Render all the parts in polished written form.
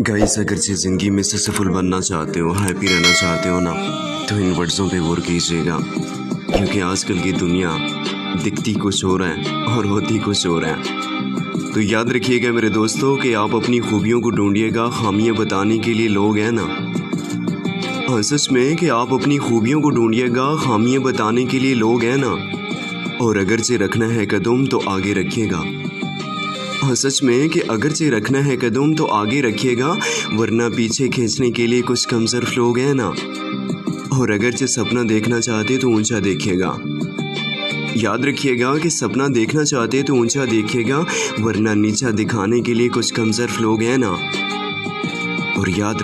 Guys, अगरचे ज़िंदगी में सक्सेसफुल बनना चाहते हो, हैप्पी रहना चाहते हो ना, तो इन वर्ड्सों पे गौर कीजिएगा, क्योंकि आजकल की दुनिया दिखती कुछ और है और होती कुछ और है। तो याद रखिएगा मेरे दोस्तों कि आप अपनी खूबियों को ढूंढिएगा, खामियां बताने के लिए लोग हैं ना। हाँ, सच में कि आप अपनी खूबियों को ढूंढिएगा, खामियां बताने के लिए लोग हैं ना। और अगरचे रखना है कदम तो आगे रखिएगा। हाँ, सच में कि अगरचे रखना है कदम तो आगे रखिएगा, वरना पीछे खींचने के लिए कुछ कमज़ोर लोग हैं ना। और अगरचे सपना देखना चाहते तो ऊंचा देखिएगा। याद रखिएगा कि सपना देखना चाहते तो ऊंचा देखिएगा, वरना नीचा दिखाने के लिए कुछ कमज़ोर लोग हैं ना। और याद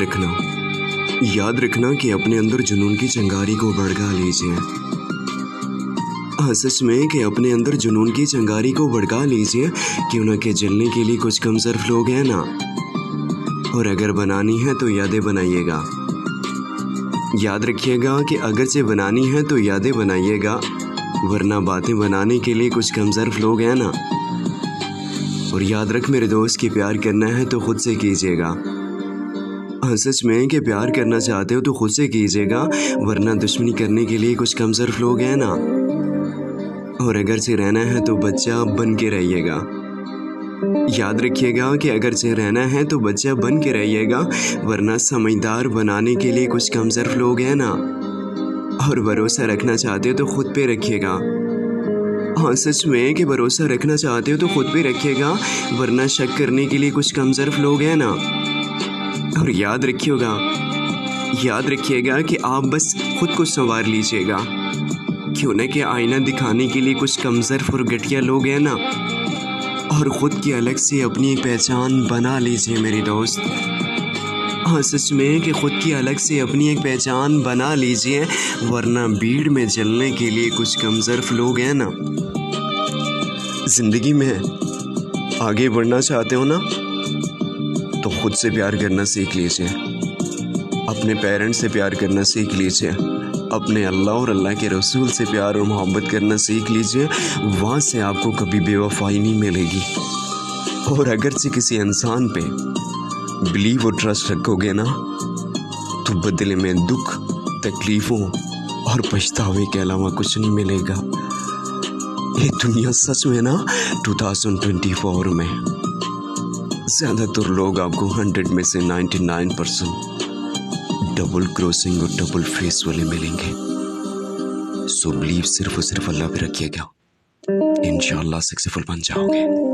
रखना कि अपने अंदर जुनून की चिंगारी को भड़का लीजिए। हाँ, सच में कि अपने अंदर जुनून की चिंगारी को भड़का लीजिए, क्यों ना कि जलने के लिए कुछ कमज़ोर लोग हैं ना। और अगर बनानी है तो यादें बनाइएगा। याद रखिएगा कि अगर से बनानी है तो यादें बनाइएगा, वरना बातें बनाने के लिए कुछ कमज़ोर लोग हैं ना। और याद रख मेरे दोस्त कि प्यार करना है तो खुद से कीजिएगा। हाँ, सच में कि प्यार करना चाहते हो तो खुद से कीजिएगा, वरना दुश्मनी करने के लिए कुछ कमज़ोर लोग हैं ना। और अगर से रहना है तो बच्चा बन के रहिएगा। याद रखिएगा कि अगर से रहना है तो बच्चा बन के रहिएगा, वरना समझदार बनाने के लिए कुछ कमज़ोर लोग हैं ना। और भरोसा रखना चाहते हो तो खुद पे रखिएगा। हाँ, सच में कि भरोसा रखना चाहते हो तो खुद पे रखिएगा, वरना शक करने के लिए कुछ कमज़ोर लोग हैं ना। और याद रखिएगा कि आप बस खुद को संवार लीजिएगा, क्यों न कि आईना दिखाने के लिए कुछ कमज़ोर और घटिया लोग हैं ना। और ख़ुद की अलग से अपनी एक पहचान बना लीजिए मेरे दोस्त। हाँ, सच में कि ख़ुद की अलग से अपनी एक पहचान बना लीजिए, वरना भीड़ में जलने के लिए कुछ कमज़ोर लोग हैं ना। ज़िंदगी में आगे बढ़ना चाहते हो ना, तो ख़ुद से प्यार करना सीख लीजिए, अपने पेरेंट्स से प्यार करना सीख लीजिए, अपने अल्लाह और अल्लाह के रसूल से प्यार और मोहब्बत करना सीख लीजिए। वहाँ से आपको कभी बेवफाई नहीं मिलेगी। और अगर से किसी इंसान पे बिलीव और ट्रस्ट रखोगे ना, तो बदले में दुख, तकलीफ़ों और पछतावे के अलावा कुछ नहीं मिलेगा। ये दुनिया सच में ना 2024 में ज़्यादातर लोग आपको 100 में से 99% डबल क्रॉसिंग और डबल फेस वाले मिलेंगे। सो बिलीव सिर्फ और सिर्फ अल्लाह पे रखिएगा, इंशाअल्लाह सक्सेसफुल बन जाओगे।